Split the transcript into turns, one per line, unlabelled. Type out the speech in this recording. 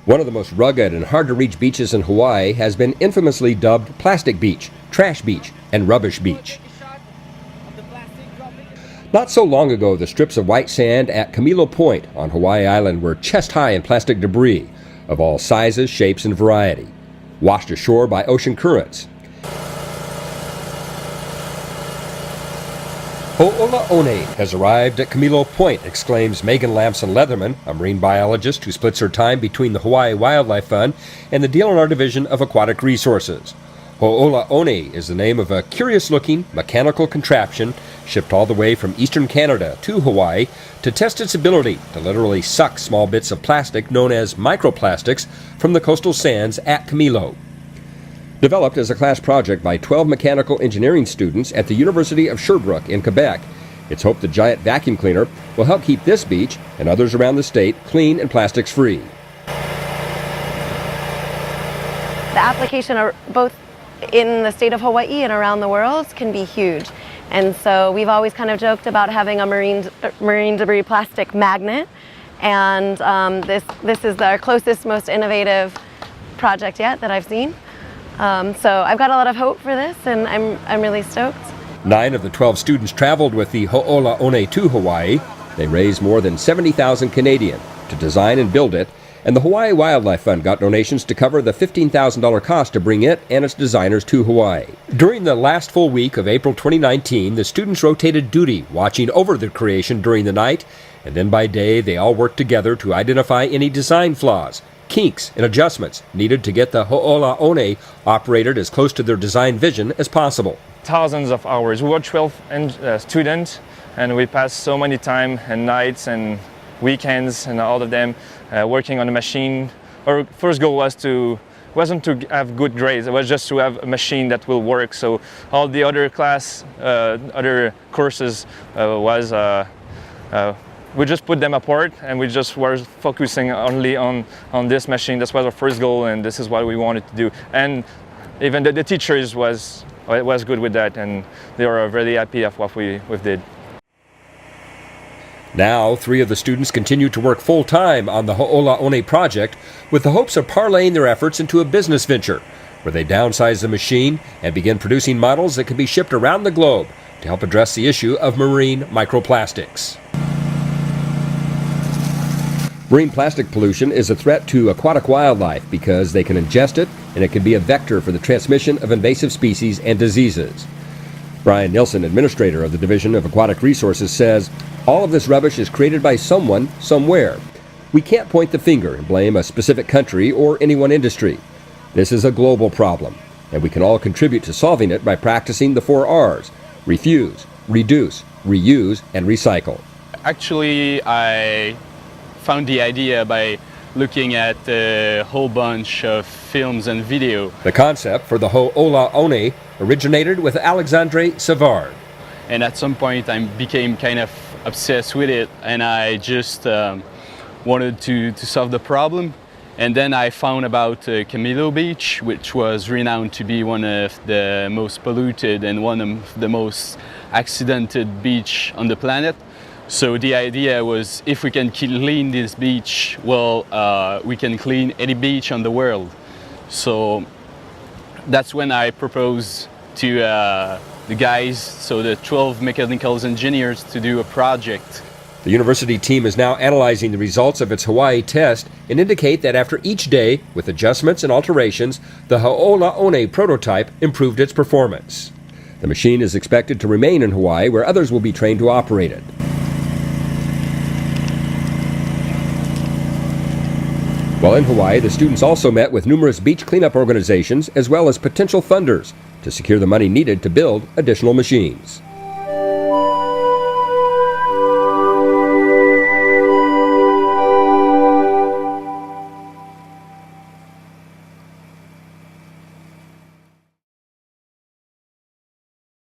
One of the most rugged and hard-to-reach beaches in Hawaii has been infamously dubbed Plastic Beach, Trash Beach, and Rubbish Beach. Not so long ago, the strips of white sand at Kamilo Point on Hawaii Island were chest-high in plastic debris of all sizes, shapes, and variety, washed ashore by ocean currents. Ho'olaone has arrived at Kamilo Point, exclaims Megan Lamson-Leatherman, a marine biologist who splits her time between the Hawaii Wildlife Fund and the DLNR Division of Aquatic Resources. Ho'olaone is the name of a curious-looking mechanical contraption shipped all the way from eastern Canada to Hawaii to test its ability to literally suck small bits of plastic known as microplastics from the coastal sands at Kamilo. Developed as a class project by 12 mechanical engineering students at the University of Sherbrooke in Quebec, it's hoped the giant vacuum cleaner will help keep this beach and others around the state clean and plastics free.
The application both in the state of Hawaii and around the world can be huge. And so we've always kind of joked about having a marine debris plastic magnet, and this is our closest, most innovative project yet that I've seen. So I've got a lot of hope for this, and I'm really stoked.
9 of the 12 students traveled with the Ho'olaone to Hawaii. They raised more than 70,000 Canadian to design and build it, and the Hawaii Wildlife Fund got donations to cover the $15,000 cost to bring it and its designers to Hawaii. During the last full week of April 2019, the students rotated duty, watching over the creation during the night, and then by day they all worked together to identify any design flaws, kinks, and adjustments needed to get the Ho'olaone operated as close to their design vision as possible.
Thousands of hours. We were 12 students, and we passed so many time and nights and weekends and all of them working on the machine. Our first goal wasn't to have good grades, it was just to have a machine that will work. So all the other other courses we just put them apart, and we just were focusing only on this machine. That was our first goal, and this is what we wanted to do. And even the teachers was good with that, and they were very happy of what we did.
Now, 3 of the students continue to work full-time on the Ho'olaone project with the hopes of parlaying their efforts into a business venture, where they downsize the machine and begin producing models that can be shipped around the globe to help address the issue of marine microplastics. Marine plastic pollution is a threat to aquatic wildlife because they can ingest it, and it can be a vector for the transmission of invasive species and diseases. Brian Nilsson, administrator of the Division of Aquatic Resources, says all of this rubbish is created by someone, somewhere. We can't point the finger and blame a specific country or any one industry. This is a global problem, and we can all contribute to solving it by practicing the 4 R's: refuse, reduce, reuse, and recycle.
Actually, I found the idea by looking at a whole bunch of films and video.
The concept for the Ho'olaone originated with Alexandre Savard.
And at some point I became kind of obsessed with it, and I just wanted to solve the problem. And then I found about Kamilo Beach, which was renowned to be one of the most polluted and one of the most accidented beach on the planet. So the idea was, if we can clean this beach, well, we can clean any beach on the world. So that's when I proposed to the guys, so the 12 mechanical engineers, to do a project.
The university team is now analyzing the results of its Hawaii test and indicate that after each day, with adjustments and alterations, the Ho'olaone prototype improved its performance. The machine is expected to remain in Hawaii, where others will be trained to operate it. While in Hawaii, the students also met with numerous beach cleanup organizations as well as potential funders to secure the money needed to build additional machines.